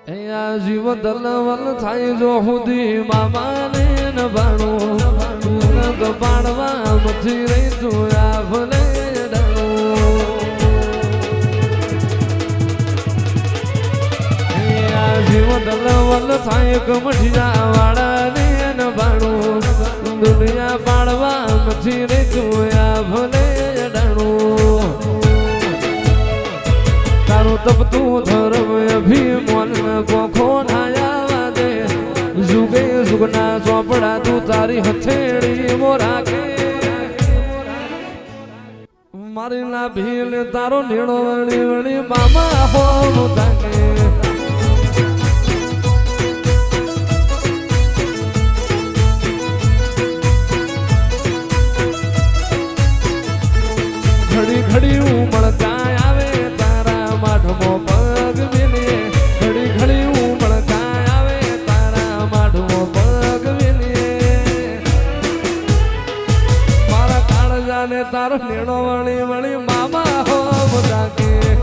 અહીંયા જીવ દલવલ થાય જો સુધી મામાને ન ભાણું તો પાડવા મથી રહી તું આ ભલે જીવ દલવલ થાય કમઠિયા વાળાને ન ભાણું દુનિયા પાડવા મથી રહી તું આ ભલે ડાણું તારું તપતું ધર્મ અભિમાન પોખો નાયા દે જુગે જુગના ચોપડા તું તારી હથેળી મોરાકે મારી ના ભીલ તારો નીણો વળી વળી મામા હો તાકે ઘડી ઘડી ઉમળકા આવે તારા માઠમો પગ મિલીએ ઘડી ઘડી ઉમળકા આવે તારા માઠમો પગ મિલીએ મારા કાળજાને તારો નીણો વળી વળી મામા હો તાકે